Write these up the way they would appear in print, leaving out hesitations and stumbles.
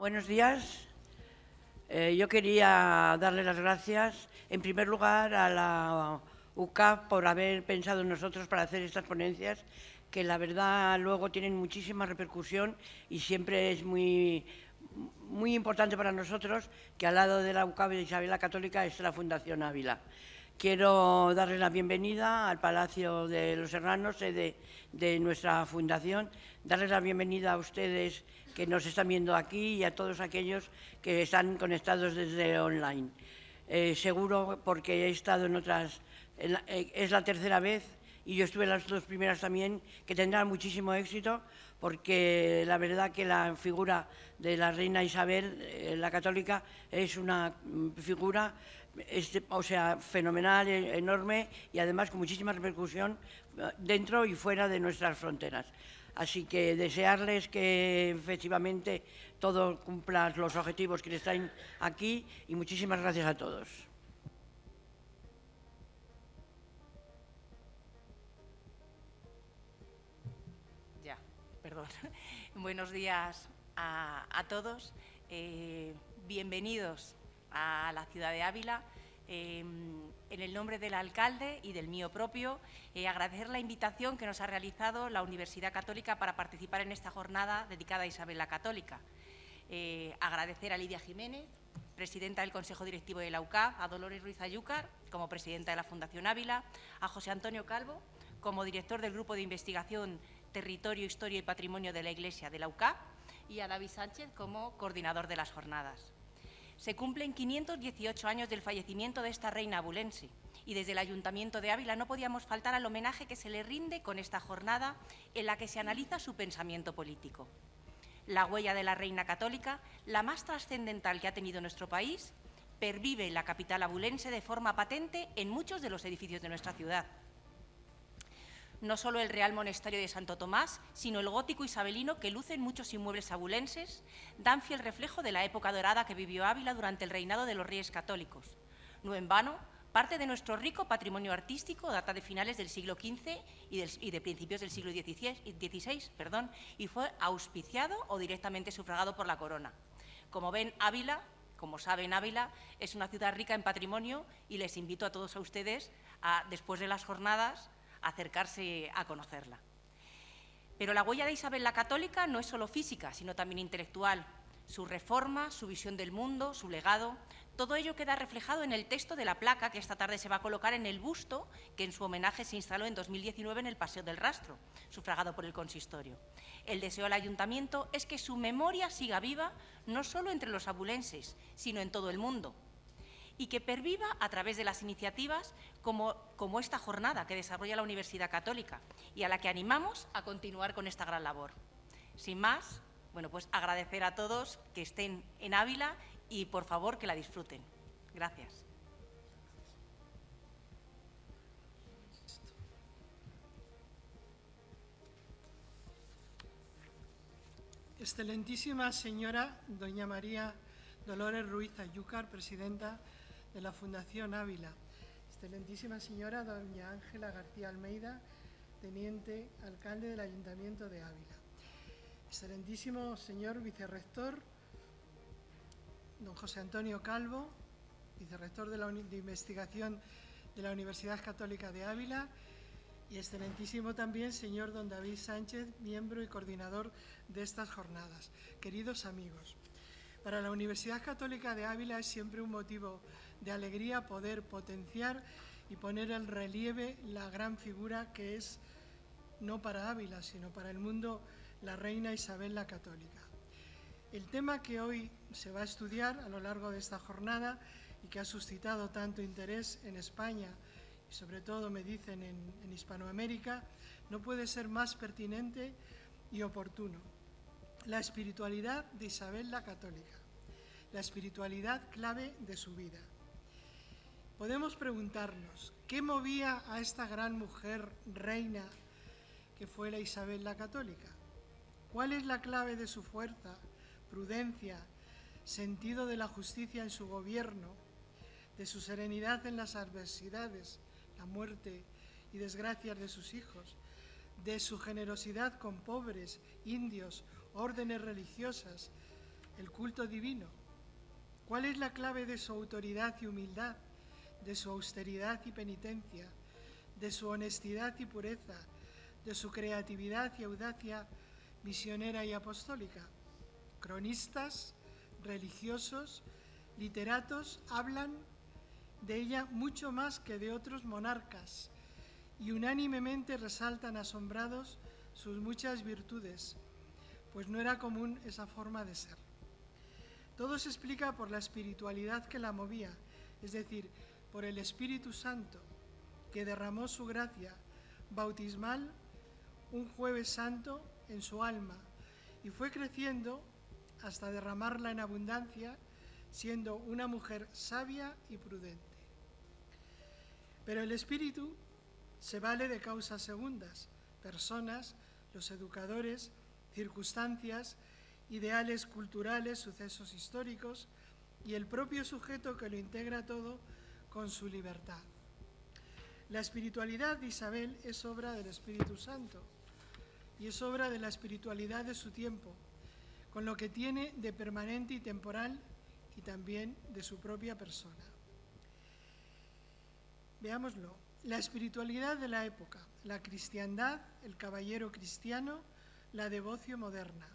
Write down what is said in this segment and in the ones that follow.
Buenos días. Yo quería darle las gracias, en primer lugar, a la UCAP por haber pensado en nosotros para hacer estas ponencias, que la verdad luego tienen muchísima repercusión y siempre es muy importante para nosotros que al lado de la UCAP de Isabel la Católica esté la Fundación Ávila. Quiero darles la bienvenida al Palacio de los Serranos, sede de nuestra fundación, darles la bienvenida a ustedes que nos están viendo aquí y a todos aquellos que están conectados desde online. Seguro, porque he estado en otras, es la tercera vez y yo estuve en las dos primeras también, que tendrán muchísimo éxito, porque la verdad que la figura de la reina Isabel, la católica, es una figura fenomenal, enorme y además con muchísima repercusión dentro y fuera de nuestras fronteras. Así que desearles que efectivamente todo cumpla los objetivos que les traen aquí y muchísimas gracias a todos. Ya, perdón. Buenos días a todos. Bienvenidos a la ciudad de Ávila. En el nombre del alcalde y del mío propio, agradecer la invitación que nos ha realizado la Universidad Católica para participar en esta jornada dedicada a Isabel la Católica. Agradecer a Lidia Jiménez, presidenta del Consejo Directivo de la UCAP, a Dolores Ruiz Ayúcar, como presidenta de la Fundación Ávila, a José Antonio Calvo, como director del Grupo de Investigación Territorio, Historia y Patrimonio de la Iglesia de la UCAP, y a David Sánchez como coordinador de las jornadas. Se cumplen 518 años del fallecimiento de esta reina abulense y desde el Ayuntamiento de Ávila no podíamos faltar al homenaje que se le rinde con esta jornada en la que se analiza su pensamiento político. La huella de la reina católica, la más trascendental que ha tenido nuestro país, pervive en la capital abulense de forma patente en muchos de los edificios de nuestra ciudad. No solo el Real Monasterio de Santo Tomás, sino el gótico isabelino que lucen muchos inmuebles abulenses, dan fiel reflejo de la época dorada que vivió Ávila durante el reinado de los reyes católicos. No en vano, parte de nuestro rico patrimonio artístico data de finales del siglo XV y de principios del siglo XVI, y fue auspiciado o directamente sufragado por la corona. Como saben, Ávila es una ciudad rica en patrimonio y les invito a todos ustedes, después de las jornadas, acercarse a conocerla. Pero la huella de Isabel la Católica no es solo física, sino también intelectual. Su reforma, su visión del mundo, su legado, todo ello queda reflejado en el texto de la placa que esta tarde se va a colocar en el busto que en su homenaje se instaló en 2019 en el Paseo del Rastro, sufragado por el consistorio. El deseo del Ayuntamiento es que su memoria siga viva no solo entre los abulenses, sino en todo el mundo, y que perviva a través de las iniciativas como esta jornada que desarrolla la Universidad Católica y a la que animamos a continuar con esta gran labor. Sin más, pues agradecer a todos que estén en Ávila y, por favor, que la disfruten. Gracias. Excelentísima señora doña María Dolores Ruiz Ayúcar, presidenta de la Fundación Ávila. Excelentísima señora doña Ángela García Almeida, teniente alcalde del Ayuntamiento de Ávila. Excelentísimo señor vicerrector, don José Antonio Calvo, vicerrector de investigación de la Universidad Católica de Ávila, y excelentísimo también señor don David Sánchez, miembro y coordinador de estas jornadas. Queridos amigos, para la Universidad Católica de Ávila es siempre un motivo de alegría poder potenciar y poner en relieve la gran figura que es, no para Ávila, sino para el mundo, la reina Isabel la Católica. El tema que hoy se va a estudiar a lo largo de esta jornada y que ha suscitado tanto interés en España y sobre todo, me dicen, en Hispanoamérica, no puede ser más pertinente y oportuno. La espiritualidad de Isabel la Católica, la espiritualidad clave de su vida. Podemos preguntarnos, ¿qué movía a esta gran mujer reina que fue la Isabel la Católica? ¿Cuál es la clave de su fuerza, prudencia, sentido de la justicia en su gobierno, de su serenidad en las adversidades, la muerte y desgracias de sus hijos, de su generosidad con pobres, indios, órdenes religiosas, el culto divino. ¿Cuál es la clave de su autoridad y humildad, de su austeridad y penitencia, de su honestidad y pureza, de su creatividad y audacia misionera y apostólica? Cronistas, religiosos, literatos hablan de ella mucho más que de otros monarcas y unánimemente resaltan asombrados sus muchas virtudes, pues no era común esa forma de ser. Todo se explica por la espiritualidad que la movía, es decir, por el Espíritu Santo, que derramó su gracia bautismal un jueves santo en su alma y fue creciendo hasta derramarla en abundancia, siendo una mujer sabia y prudente. Pero el Espíritu se vale de causas segundas, personas, los educadores, circunstancias, ideales culturales, sucesos históricos y el propio sujeto que lo integra todo con su libertad. La espiritualidad de Isabel es obra del Espíritu Santo y es obra de la espiritualidad de su tiempo, con lo que tiene de permanente y temporal y también de su propia persona. Veámoslo. La espiritualidad de la época, la cristiandad, el caballero cristiano, la devoción moderna.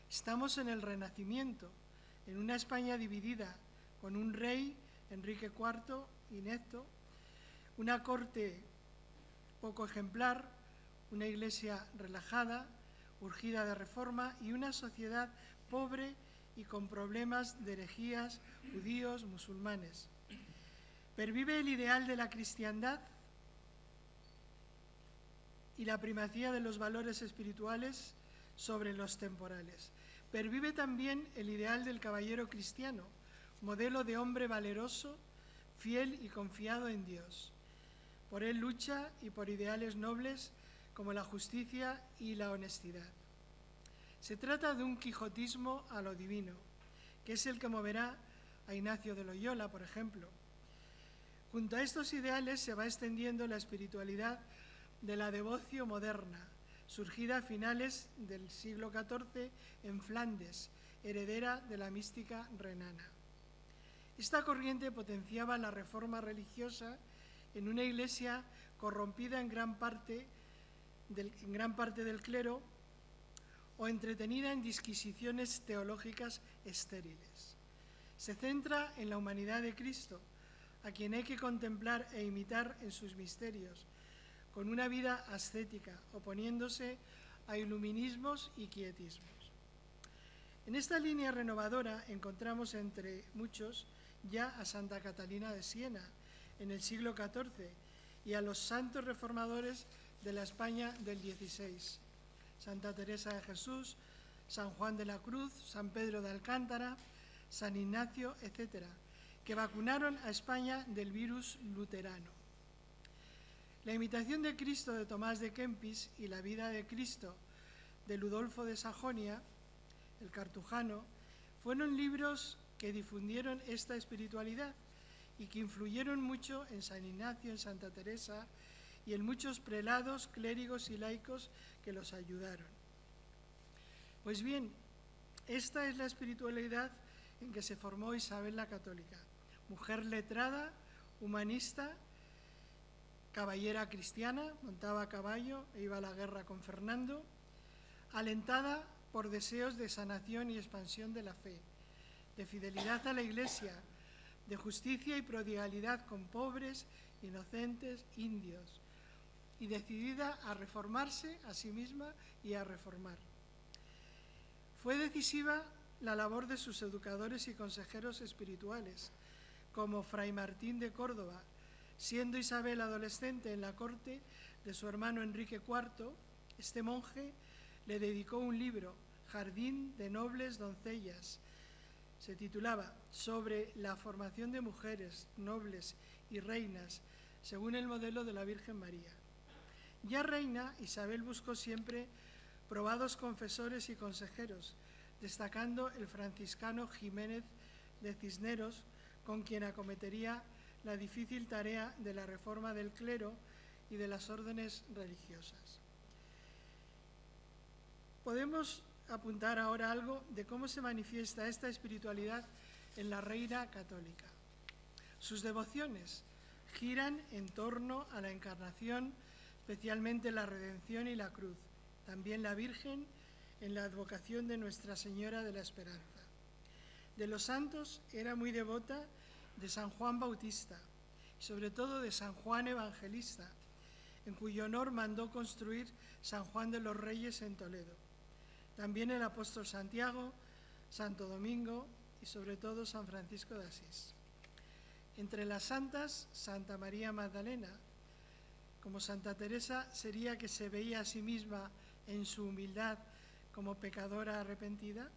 Estamos en el Renacimiento, en una España dividida, con un rey, Enrique IV, inepto, una corte poco ejemplar, una iglesia relajada, urgida de reforma y una sociedad pobre y con problemas de herejías, judíos, musulmanes. Pervive el ideal de la cristiandad y la primacía de los valores espirituales sobre los temporales. Pervive también el ideal del caballero cristiano, modelo de hombre valeroso, fiel y confiado en Dios. Por él lucha y por ideales nobles como la justicia y la honestidad. Se trata de un quijotismo a lo divino, que es el que moverá a Ignacio de Loyola, por ejemplo. Junto a estos ideales se va extendiendo la espiritualidad de la devoción moderna, surgida a finales del siglo XIV en Flandes, heredera de la mística renana. Esta corriente potenciaba la reforma religiosa en una iglesia corrompida en gran parte del clero o entretenida en disquisiciones teológicas estériles. Se centra en la humanidad de Cristo, a quien hay que contemplar e imitar en sus misterios, con una vida ascética, oponiéndose a iluminismos y quietismos. En esta línea renovadora encontramos entre muchos ya a Santa Catalina de Siena, en el siglo XIV, y a los santos reformadores de la España del XVI, Santa Teresa de Jesús, San Juan de la Cruz, San Pedro de Alcántara, San Ignacio, etc., que vacunaron a España del virus luterano. La imitación de Cristo de Tomás de Kempis y la vida de Cristo de Ludolfo de Sajonia, el cartujano, fueron libros que difundieron esta espiritualidad y que influyeron mucho en San Ignacio, en Santa Teresa y en muchos prelados, clérigos y laicos que los ayudaron. Pues bien, esta es la espiritualidad en que se formó Isabel la Católica, mujer letrada, humanista, caballera cristiana, montaba a caballo e iba a la guerra con Fernando, alentada por deseos de sanación y expansión de la fe, de fidelidad a la Iglesia, de justicia y prodigalidad con pobres, inocentes, indios, y decidida a reformarse a sí misma y a reformar. Fue decisiva la labor de sus educadores y consejeros espirituales, como Fray Martín de Córdoba, siendo Isabel adolescente en la corte de su hermano Enrique IV, este monje le dedicó un libro, Jardín de Nobles Doncellas. Se titulaba Sobre la formación de mujeres, nobles y reinas, según el modelo de la Virgen María. Ya reina, Isabel buscó siempre probados confesores y consejeros, destacando el franciscano Jiménez de Cisneros, con quien acometería la difícil tarea de la reforma del clero y de las órdenes religiosas. Podemos apuntar ahora algo de cómo se manifiesta esta espiritualidad en la Reina Católica. Sus devociones giran en torno a la Encarnación, especialmente la Redención y la Cruz, también la Virgen en la advocación de Nuestra Señora de la Esperanza. De los santos era muy devota de San Juan Bautista, y sobre todo de San Juan Evangelista, en cuyo honor mandó construir San Juan de los Reyes en Toledo. También el apóstol Santiago, Santo Domingo y sobre todo San Francisco de Asís. Entre las santas, Santa María Magdalena, como Santa Teresa, sería que se veía a sí misma en su humildad como pecadora arrepentida.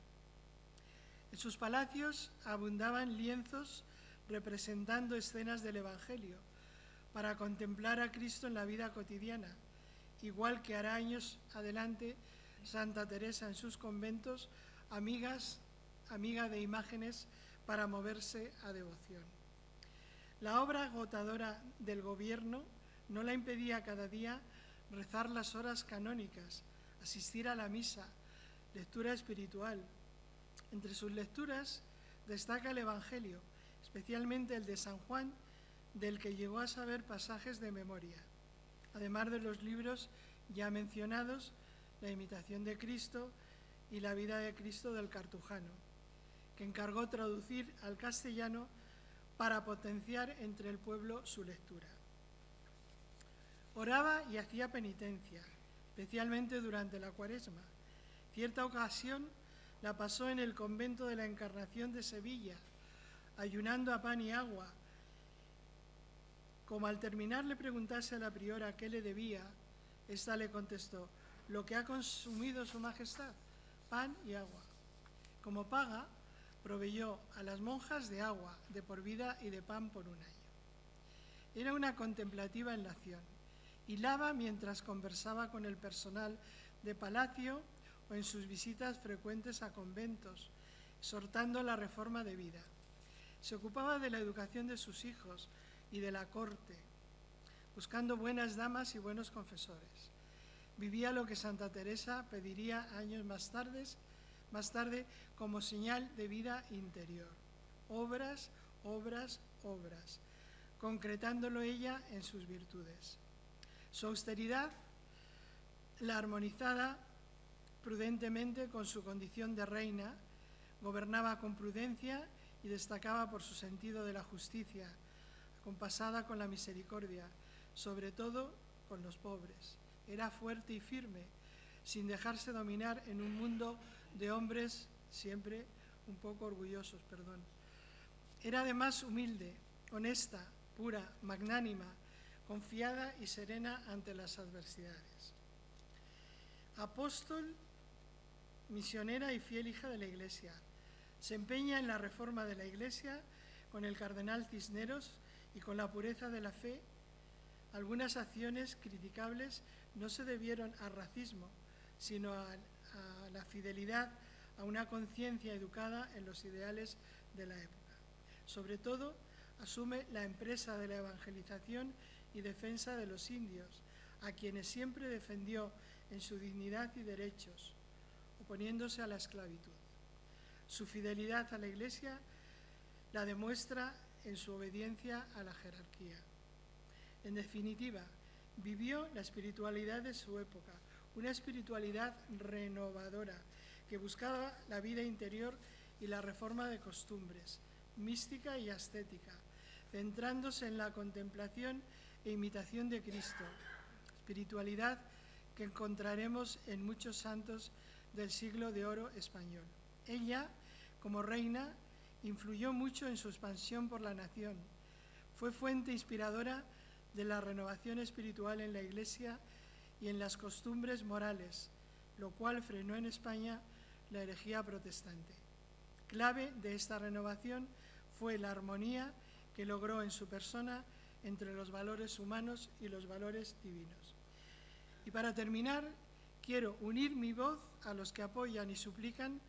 En sus palacios abundaban lienzos representando escenas del Evangelio para contemplar a Cristo en la vida cotidiana, igual que hará años adelante Santa Teresa en sus conventos, amiga de imágenes para moverse a devoción. La obra agotadora del gobierno no la impedía cada día rezar las horas canónicas, asistir a la misa, lectura espiritual. Entre sus lecturas destaca el Evangelio, especialmente el de San Juan, del que llegó a saber pasajes de memoria, además de los libros ya mencionados, La imitación de Cristo y La vida de Cristo del Cartujano, que encargó traducir al castellano para potenciar entre el pueblo su lectura. Oraba y hacía penitencia, especialmente durante la Cuaresma. Cierta ocasión la pasó en el convento de la Encarnación de Sevilla, ayunando a pan y agua. Como al terminar le preguntase a la priora qué le debía, ésta le contestó: lo que ha consumido su majestad, pan y agua. Como paga, proveyó a las monjas de agua de por vida y de pan por un año. Era una contemplativa en la acción. Hilaba mientras conversaba con el personal de palacio o en sus visitas frecuentes a conventos, exhortando la reforma de vida. Se ocupaba de la educación de sus hijos y de la corte, buscando buenas damas y buenos confesores. Vivía lo que Santa Teresa pediría años más tarde como señal de vida interior. Obras, obras, obras, concretándolo ella en sus virtudes. Su austeridad la armonizaba prudentemente con su condición de reina, gobernaba con prudencia y destacaba por su sentido de la justicia, acompasada con la misericordia, sobre todo con los pobres. Era fuerte y firme, sin dejarse dominar en un mundo de hombres siempre un poco orgullosos, Era además humilde, honesta, pura, magnánima, confiada y serena ante las adversidades. Apóstol, misionera y fiel hija de la Iglesia. Se empeña en la reforma de la Iglesia con el cardenal Cisneros y con la pureza de la fe. Algunas acciones criticables no se debieron al racismo, sino a la fidelidad a una conciencia educada en los ideales de la época. Sobre todo, asume la empresa de la evangelización y defensa de los indios, a quienes siempre defendió en su dignidad y derechos, oponiéndose a la esclavitud. Su fidelidad a la Iglesia la demuestra en su obediencia a la jerarquía. En definitiva, vivió la espiritualidad de su época, una espiritualidad renovadora que buscaba la vida interior y la reforma de costumbres, mística y ascética, centrándose en la contemplación e imitación de Cristo, espiritualidad que encontraremos en muchos santos del siglo de oro español. Ella, como reina, influyó mucho en su expansión por la nación. Fue fuente inspiradora de la renovación espiritual en la Iglesia y en las costumbres morales, lo cual frenó en España la herejía protestante. Clave de esta renovación fue la armonía que logró en su persona entre los valores humanos y los valores divinos. Y para terminar, quiero unir mi voz a los que apoyan y suplican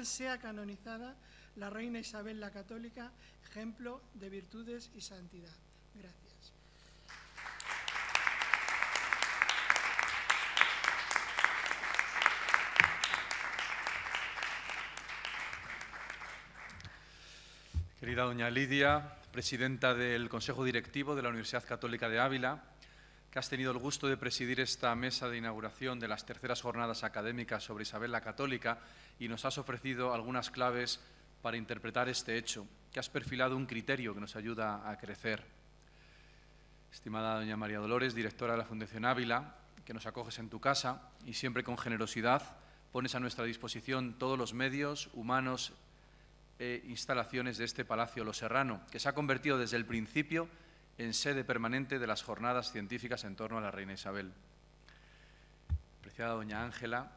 sea canonizada la Reina Isabel la Católica, ejemplo de virtudes y santidad. Gracias. Querida doña Lidia, presidenta del Consejo Directivo de la Universidad Católica de Ávila, que has tenido el gusto de presidir esta mesa de inauguración de las terceras jornadas académicas sobre Isabel la Católica y nos has ofrecido algunas claves para interpretar este hecho, que has perfilado un criterio que nos ayuda a crecer. Estimada doña María Dolores, directora de la Fundación Ávila, que nos acoges en tu casa y siempre con generosidad pones a nuestra disposición todos los medios humanos e instalaciones de este Palacio Lo Serrano, que se ha convertido desde el principio en sede permanente de las jornadas científicas en torno a la reina Isabel. Apreciada doña Ángela,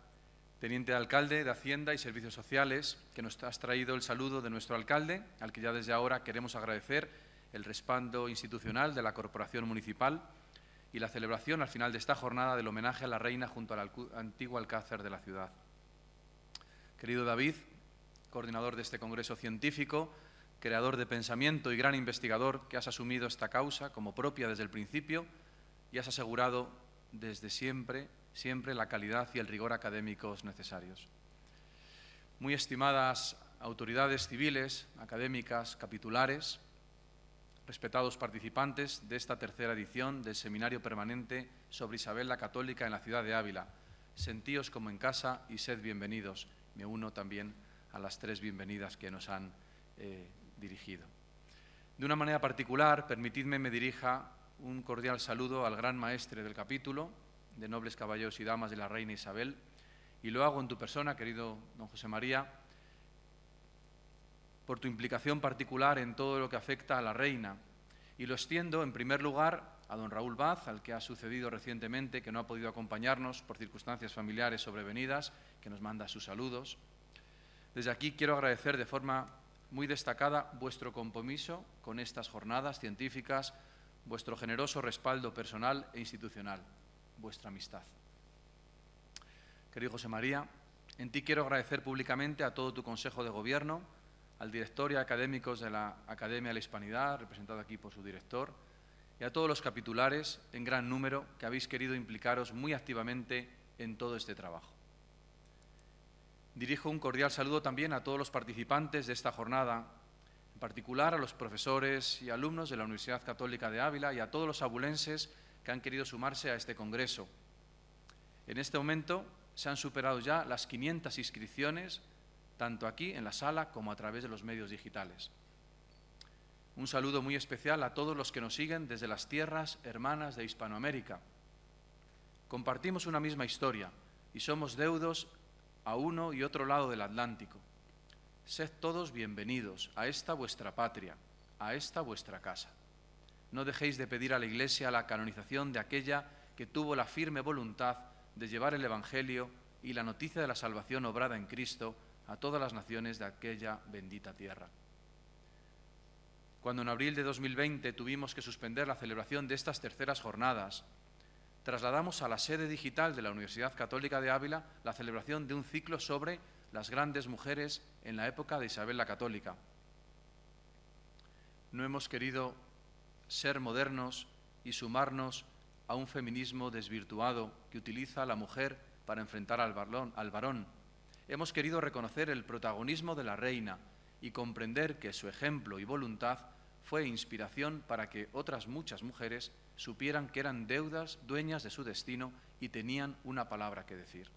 teniente de alcalde de Hacienda y Servicios Sociales, que nos has traído el saludo de nuestro alcalde, al que ya desde ahora queremos agradecer el respaldo institucional de la Corporación Municipal y la celebración al final de esta jornada del homenaje a la reina junto al antiguo alcázar de la ciudad. Querido David, coordinador de este congreso científico, creador de pensamiento y gran investigador, que has asumido esta causa como propia desde el principio y has asegurado desde siempre la calidad y el rigor académicos necesarios. Muy estimadas autoridades civiles, académicas, capitulares, respetados participantes de esta tercera edición del Seminario Permanente sobre Isabel la Católica en la ciudad de Ávila, sentíos como en casa y sed bienvenidos. Me uno también a las tres bienvenidas que nos han dirigido. De una manera particular, permitidme me dirija un cordial saludo al gran maestre del capítulo, de nobles caballeros y damas de la reina Isabel, y lo hago en tu persona, querido don José María, por tu implicación particular en todo lo que afecta a la reina, y lo extiendo en primer lugar a don Raúl Baz, al que ha sucedido recientemente, que no ha podido acompañarnos por circunstancias familiares sobrevenidas, que nos manda sus saludos. Desde aquí quiero agradecer de forma muy destacada vuestro compromiso con estas jornadas científicas, vuestro generoso respaldo personal e institucional, vuestra amistad. Querido José María, en ti quiero agradecer públicamente a todo tu Consejo de Gobierno, al director y académicos de la Academia de la Hispanidad, representado aquí por su director, y a todos los capitulares, en gran número, que habéis querido implicaros muy activamente en todo este trabajo. Dirijo un cordial saludo también a todos los participantes de esta jornada, en particular a los profesores y alumnos de la Universidad Católica de Ávila y a todos los abulenses que han querido sumarse a este congreso. En este momento se han superado ya las 500 inscripciones, tanto aquí en la sala como a través de los medios digitales. Un saludo muy especial a todos los que nos siguen desde las tierras hermanas de Hispanoamérica. Compartimos una misma historia y somos deudos a uno y otro lado del Atlántico. Sed todos bienvenidos a esta vuestra patria, a esta vuestra casa. No dejéis de pedir a la Iglesia la canonización de aquella que tuvo la firme voluntad de llevar el Evangelio y la noticia de la salvación obrada en Cristo a todas las naciones de aquella bendita tierra. Cuando en abril de 2020 tuvimos que suspender la celebración de estas terceras jornadas, trasladamos a la sede digital de la Universidad Católica de Ávila la celebración de un ciclo sobre las grandes mujeres en la época de Isabel la Católica. No hemos querido ser modernos y sumarnos a un feminismo desvirtuado que utiliza a la mujer para enfrentar al varón. Hemos querido reconocer el protagonismo de la reina y comprender que su ejemplo y voluntad fue inspiración para que otras muchas mujeres supieran que eran dueñas de su destino y tenían una palabra que decir.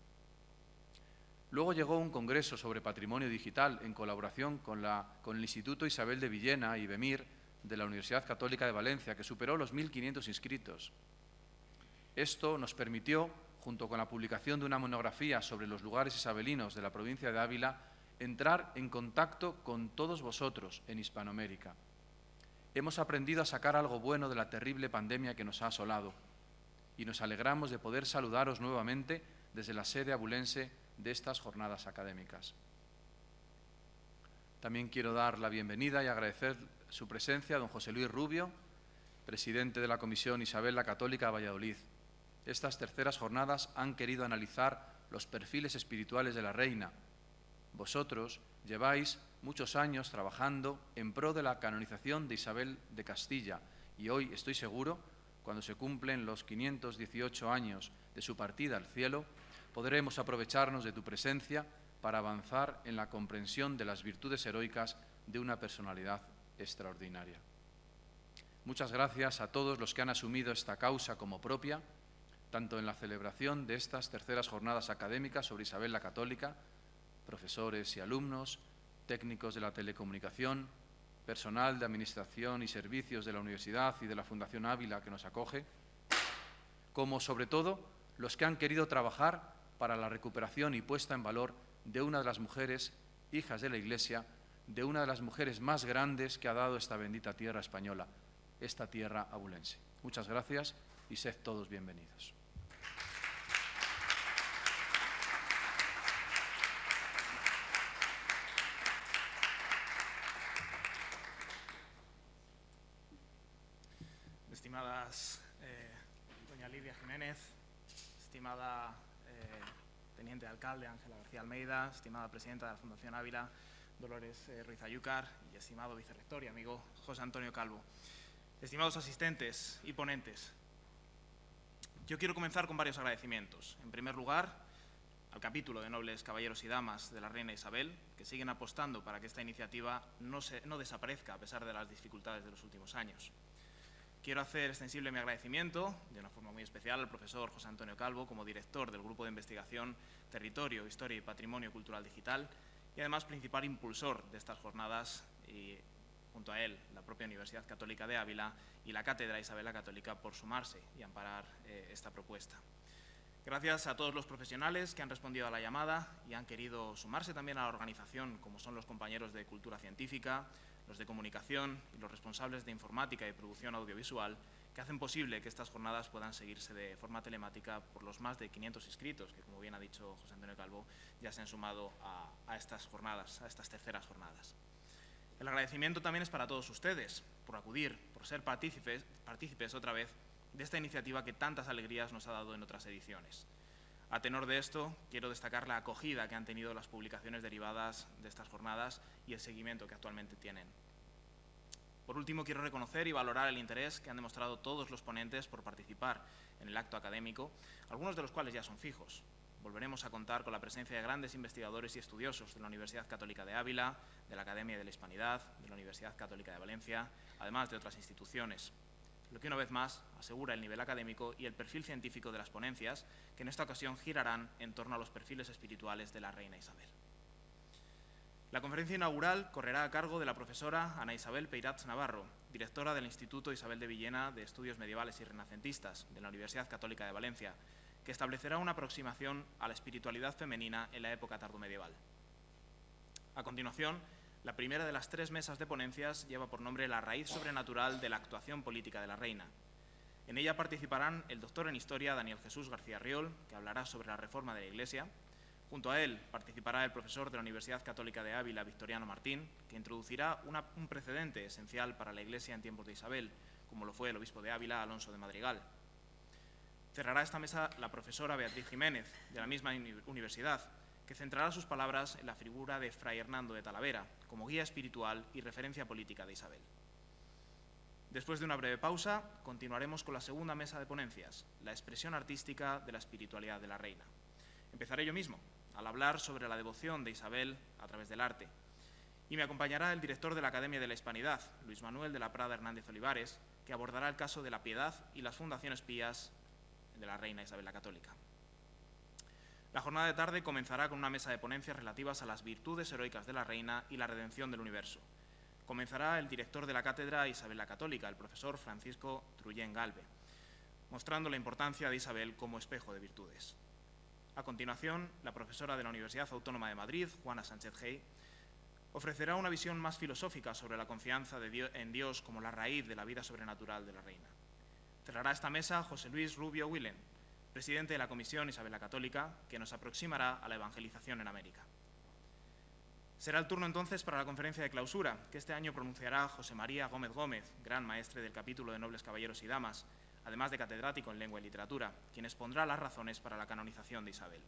Luego llegó un congreso sobre patrimonio digital en colaboración con el Instituto Isabel de Villena y BEMIR de la Universidad Católica de Valencia, que superó los 1.500 inscritos. Esto nos permitió, junto con la publicación de una monografía sobre los lugares isabelinos de la provincia de Ávila, entrar en contacto con todos vosotros en Hispanoamérica. Hemos aprendido a sacar algo bueno de la terrible pandemia que nos ha asolado y nos alegramos de poder saludaros nuevamente desde la sede abulense de estas jornadas académicas. También quiero dar la bienvenida y agradecer su presencia a don José Luis Rubio, presidente de la Comisión Isabel la Católica de Valladolid. Estas terceras jornadas han querido analizar los perfiles espirituales de la reina. Vosotros lleváis muchos años trabajando en pro de la canonización de Isabel de Castilla y hoy, estoy seguro, cuando se cumplen los 518 años de su partida al cielo, podremos aprovecharnos de tu presencia para avanzar en la comprensión de las virtudes heroicas de una personalidad extraordinaria. Muchas gracias a todos los que han asumido esta causa como propia, tanto en la celebración de estas terceras jornadas académicas sobre Isabel la Católica, profesores y alumnos, técnicos de la telecomunicación, personal de Administración y Servicios de la Universidad y de la Fundación Ávila que nos acoge, como sobre todo los que han querido trabajar para la recuperación y puesta en valor de una de las mujeres, hijas de la Iglesia, de una de las mujeres más grandes que ha dado esta bendita tierra española, esta tierra abulense. Muchas gracias y sed todos bienvenidos. Estimadas doña Lidia Jiménez, estimada teniente alcalde Ángela García Almeida, estimada presidenta de la Fundación Ávila, Dolores Ruiz Ayúcar, y estimado vicerrector y amigo José Antonio Calvo. Estimados asistentes y ponentes, yo quiero comenzar con varios agradecimientos. En primer lugar, al capítulo de nobles caballeros y damas de la reina Isabel, que siguen apostando para que esta iniciativa no desaparezca a pesar de las dificultades de los últimos años. Quiero hacer extensible mi agradecimiento, de una forma muy especial, al profesor José Antonio Calvo, como director del Grupo de Investigación Territorio, Historia y Patrimonio Cultural Digital, y además principal impulsor de estas jornadas, y junto a él, la propia Universidad Católica de Ávila y la Cátedra Isabel la Católica por sumarse y amparar esta propuesta. Gracias a todos los profesionales que han respondido a la llamada y han querido sumarse también a la organización, como son los compañeros de Cultura Científica, los de Comunicación y los responsables de Informática y Producción Audiovisual, que hacen posible que estas jornadas puedan seguirse de forma telemática por los más de 500 inscritos, que, como bien ha dicho José Antonio Calvo, ya se han sumado a estas jornadas, a estas terceras jornadas. El agradecimiento también es para todos ustedes, por acudir, por ser partícipes otra vez de esta iniciativa que tantas alegrías nos ha dado en otras ediciones. A tenor de esto, quiero destacar la acogida que han tenido las publicaciones derivadas de estas jornadas y el seguimiento que actualmente tienen. Por último, quiero reconocer y valorar el interés que han demostrado todos los ponentes por participar en el acto académico, algunos de los cuales ya son fijos. Volveremos a contar con la presencia de grandes investigadores y estudiosos de la Universidad Católica de Ávila, de la Academia de la Hispanidad, de la Universidad Católica de Valencia, además de otras instituciones, lo que una vez más asegura el nivel académico y el perfil científico de las ponencias, que en esta ocasión girarán en torno a los perfiles espirituales de la reina Isabel. La conferencia inaugural correrá a cargo de la profesora Ana Isabel Peirats Navarro, directora del Instituto Isabel de Villena de Estudios Medievales y Renacentistas de la Universidad Católica de Valencia, que establecerá una aproximación a la espiritualidad femenina en la época tardomedieval. A continuación, la primera de las 3 mesas de ponencias lleva por nombre La raíz sobrenatural de la actuación política de la reina. En ella participarán el doctor en Historia Daniel Jesús García Riol, que hablará sobre la reforma de la Iglesia. Junto a él participará el profesor de la Universidad Católica de Ávila, Victoriano Martín, que introducirá un precedente esencial para la Iglesia en tiempos de Isabel, como lo fue el obispo de Ávila, Alonso de Madrigal. Cerrará esta mesa la profesora Beatriz Jiménez, de la misma universidad, que centrará sus palabras en la figura de Fray Hernando de Talavera, como guía espiritual y referencia política de Isabel. Después de una breve pausa, continuaremos con la segunda mesa de ponencias, la expresión artística de la espiritualidad de la reina. Empezaré yo mismo, al hablar sobre la devoción de Isabel a través del arte, y me acompañará el director de la Academia de la Hispanidad, Luis Manuel de la Prada Hernández Olivares, que abordará el caso de la piedad y las fundaciones pías de la reina Isabel la Católica. La jornada de tarde comenzará con una mesa de ponencias relativas a las virtudes heroicas de la reina y la redención del universo. Comenzará el director de la Cátedra Isabel la Católica, el profesor Francisco Trullén Galve, mostrando la importancia de Isabel como espejo de virtudes. A continuación, la profesora de la Universidad Autónoma de Madrid, Juana Sánchez Gey, ofrecerá una visión más filosófica sobre la confianza en Dios como la raíz de la vida sobrenatural de la reina. Cerrará esta mesa José Luis Rubio Willen, presidente de la Comisión Isabel la Católica, que nos aproximará a la evangelización en América. Será el turno entonces para la conferencia de clausura, que este año pronunciará José María Gómez Gómez, gran maestre del capítulo de Nobles Caballeros y Damas, además de catedrático en Lengua y Literatura, quien expondrá las razones para la canonización de Isabel.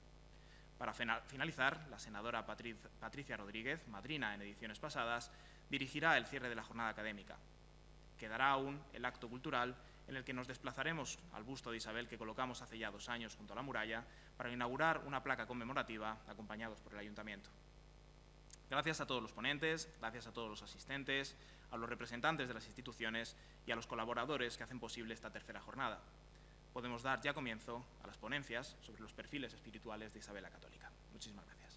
Para finalizar, la senadora Patricia Rodríguez, madrina en ediciones pasadas, dirigirá el cierre de la jornada académica. Quedará aún el acto cultural, en el que nos desplazaremos al busto de Isabel que colocamos hace ya 2 años junto a la muralla para inaugurar una placa conmemorativa acompañados por el Ayuntamiento. Gracias a todos los ponentes, gracias a todos los asistentes, a los representantes de las instituciones y a los colaboradores que hacen posible esta tercera jornada. Podemos dar ya comienzo a las ponencias sobre los perfiles espirituales de Isabel la Católica. Muchísimas gracias.